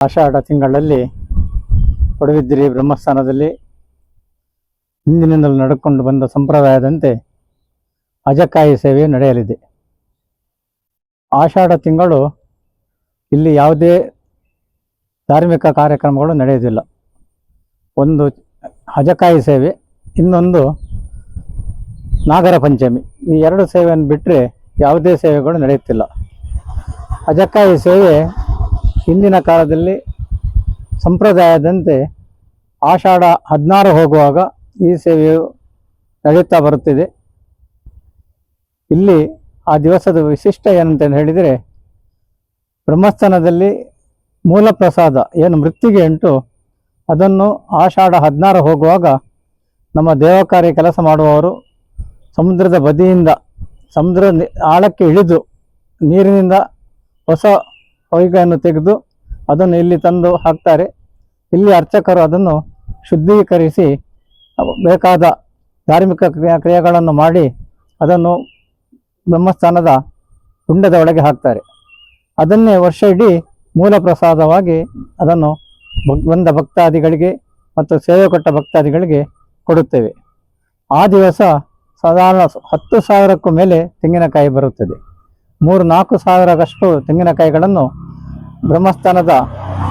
ಆಷಾಢ ತಿಂಗಳಲ್ಲಿ ಪಡುಬಿದ್ರಿ ಬ್ರಹ್ಮಸ್ಥಾನದಲ್ಲಿ ಹಿಂದಿನಿಂದಲೂ ನಡೆದುಕೊಂಡು ಬಂದ ಸಂಪ್ರದಾಯದಂತೆ ಅಜಕಾಯಿ ಸೇವೆ ನಡೆಯಲಿದೆ. ಆಷಾಢ ತಿಂಗಳು ಇಲ್ಲಿ ಯಾವುದೇ ಧಾರ್ಮಿಕ ಕಾರ್ಯಕ್ರಮಗಳು ನಡೆಯುವುದಿಲ್ಲ. ಒಂದು ಅಜಕಾಯಿ ಸೇವೆ, ಇನ್ನೊಂದು ನಾಗರ ಪಂಚಮಿ. ಈ ಎರಡು ಸೇವೆಯನ್ನು ಬಿಟ್ಟರೆ ಯಾವುದೇ ಸೇವೆಗಳು ನಡೆಯುತ್ತಿಲ್ಲ. ಅಜಕಾಯಿ ಸೇವೆ ಹಿಂದಿನ ಕಾಲದಲ್ಲಿ ಸಂಪ್ರದಾಯದಂತೆ ಆಷಾಢ 16 ಹೋಗುವಾಗ ಈ ಸೇವೆಯು ನಡೆಯುತ್ತಾ ಬರುತ್ತಿದೆ. ಇಲ್ಲಿ ಆ ದಿವಸದ ವಿಶಿಷ್ಟ ಏನಂತ ಹೇಳಿದರೆ, ಬ್ರಹ್ಮಸ್ಥಾನದಲ್ಲಿ ಮೂಲ ಪ್ರಸಾದ ಏನು ಮೃತ್ತಿಗೆ ಉಂಟು, ಅದನ್ನು ಆಷಾಢ 16 ಹೋಗುವಾಗ ನಮ್ಮ ದೇವಕಾರ್ಯ ಕೆಲಸ ಮಾಡುವವರು ಸಮುದ್ರದ ಬದಿಯಿಂದ ಸಮುದ್ರ ಆಳಕ್ಕೆ ಇಳಿದು ನೀರಿನಿಂದ ಹೊಸ ಹೊಯ್ಗೆಯನ್ನು ತೆಗೆದು ಅದನ್ನು ಇಲ್ಲಿ ತಂದು ಹಾಕ್ತಾರೆ. ಇಲ್ಲಿ ಅರ್ಚಕರು ಅದನ್ನು ಶುದ್ಧೀಕರಿಸಿ ಬೇಕಾದ ಧಾರ್ಮಿಕ ಕ್ರಿಯೆಗಳನ್ನು ಮಾಡಿ ಅದನ್ನು ಬ್ರಹ್ಮಸ್ಥಾನದ ಕುಂಡದ ಒಳಗೆ ಹಾಕ್ತಾರೆ. ಅದನ್ನೇ ವರ್ಷ ಇಡೀ ಮೂಲ ಪ್ರಸಾದವಾಗಿ ಅದನ್ನು ಬಂದ ಭಕ್ತಾದಿಗಳಿಗೆ ಮತ್ತು ಸೇವೆ ಕೊಟ್ಟ ಭಕ್ತಾದಿಗಳಿಗೆ ಕೊಡುತ್ತೇವೆ. ಆ ದಿವಸ ಸಾಧಾರಣ 10,000ಕ್ಕೂ ಮೇಲೆ ತೆಂಗಿನಕಾಯಿ ಬರುತ್ತದೆ. 3-4 ಸಾವಿರದಷ್ಟು ತೆಂಗಿನಕಾಯಿಗಳನ್ನು ಬ್ರಹ್ಮಸ್ಥಾನದ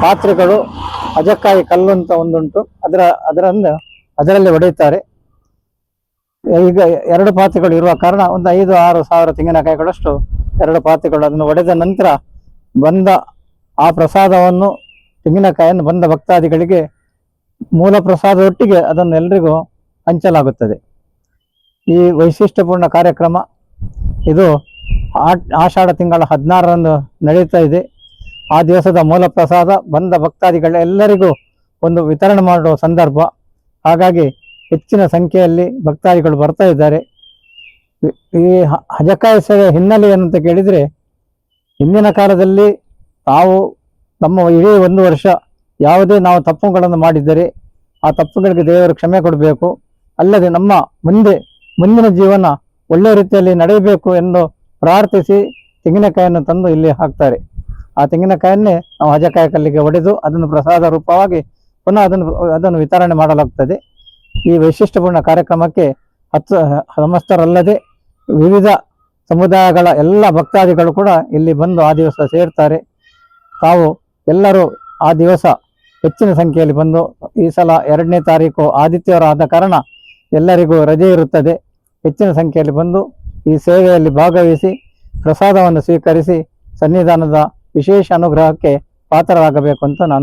ಪಾತ್ರೆಗಳು, ಅಜಕಾಯಿ ಕಲ್ಲು ಅಂತ ಒಂದುಂಟು, ಅದರಲ್ಲಿ ಹೊಡೆಯುತ್ತಾರೆ. ಈಗ 2 ಪಾತ್ರೆಗಳು ಇರುವ ಕಾರಣ ಒಂದು 5-6 ಸಾವಿರ ತೆಂಗಿನಕಾಯಿಗಳಷ್ಟು 2 ಪಾತ್ರೆಗಳು. ಅದನ್ನು ಹೊಡೆದ ನಂತರ ಬಂದ ಆ ಪ್ರಸಾದವನ್ನು, ತೆಂಗಿನಕಾಯಿಯನ್ನು ಬಂದ ಭಕ್ತಾದಿಗಳಿಗೆ ಮೂಲ ಪ್ರಸಾದದೊಟ್ಟಿಗೆ ಅದನ್ನು ಎಲ್ರಿಗೂ ಹಂಚಲಾಗುತ್ತದೆ. ಈ ವೈಶಿಷ್ಟ್ಯಪೂರ್ಣ ಕಾರ್ಯಕ್ರಮ ಇದು ಆಷಾಢ ತಿಂಗಳ 16ರಂದು ನಡೆಯುತ್ತಾ ಇದೆ. ಆ ದಿವಸದ ಮೂಲ ಪ್ರಸಾದ ಬಂದ ಭಕ್ತಾದಿಗಳೆಲ್ಲರಿಗೂ ಒಂದು ವಿತರಣೆ ಮಾಡುವ ಸಂದರ್ಭ. ಹಾಗಾಗಿ ಹೆಚ್ಚಿನ ಸಂಖ್ಯೆಯಲ್ಲಿ ಭಕ್ತಾದಿಗಳು ಬರ್ತಾ ಇದ್ದಾರೆ. ಈ ಅಜಕಾಯಿ ಸೇವೆ ಹಿನ್ನೆಲೆ ಏನಂತ ಕೇಳಿದರೆ, ಹಿಂದಿನ ಕಾಲದಲ್ಲಿ ನಾವು ನಮ್ಮ ಇಡೀ 1 ವರ್ಷ ಯಾವುದೇ ನಾವು ತಪ್ಪುಗಳನ್ನು ಮಾಡಿದ್ದರೆ ಆ ತಪ್ಪುಗಳಿಗೆ ದೇವರು ಕ್ಷಮೆ ಕೊಡಬೇಕು, ಅಲ್ಲದೆ ನಮ್ಮ ಮುಂದಿನ ಜೀವನ ಒಳ್ಳೆಯ ರೀತಿಯಲ್ಲಿ ನಡೆಯಬೇಕು ಎಂದು ಪ್ರಾರ್ಥಿಸಿ ತೆಂಗಿನಕಾಯಿಯನ್ನು ತಂದು ಇಲ್ಲಿ ಹಾಕ್ತಾರೆ. ಆ ತೆಂಗಿನಕಾಯನ್ನೇ ನಾವು ಅಜಕಾಯಿ ಕಲ್ಲಿಗೆ ಹೊಡೆದು ಅದನ್ನು ಪ್ರಸಾದ ರೂಪವಾಗಿ ಪುನಃ ಅದನ್ನು ವಿತರಣೆ ಮಾಡಲಾಗ್ತದೆ. ಈ ವೈಶಿಷ್ಟ್ಯಪೂರ್ಣ ಕಾರ್ಯಕ್ರಮಕ್ಕೆ ಸಮಸ್ತರಲ್ಲದೆ ವಿವಿಧ ಸಮುದಾಯಗಳ ಎಲ್ಲ ಭಕ್ತಾದಿಗಳು ಕೂಡ ಇಲ್ಲಿ ಬಂದು ಆ ದಿವಸ ಸೇರ್ತಾರೆ. ತಾವು ಎಲ್ಲರೂ ಆ ದಿವಸ ಹೆಚ್ಚಿನ ಸಂಖ್ಯೆಯಲ್ಲಿ ಬಂದು, ಈ ಸಲ 2ನೇ ತಾರೀಕು ಆದಿತ್ಯವಾರ ಆದ ಕಾರಣ ಎಲ್ಲರಿಗೂ ರಜೆ ಇರುತ್ತದೆ. ಹೆಚ್ಚಿನ ಸಂಖ್ಯೆಯಲ್ಲಿ ಬಂದು ಈ ಸೇವೆಯಲ್ಲಿ ಭಾಗವಹಿಸಿ ಪ್ರಸಾದವನ್ನು ಸ್ವೀಕರಿಸಿ ಸನ್ನಿಧಾನದ ವಿಶೇಷ ಅನುಗ್ರಹಕ್ಕೆ ಪಾತ್ರರಾಗಬೇಕು ಅಂತ ನಾನು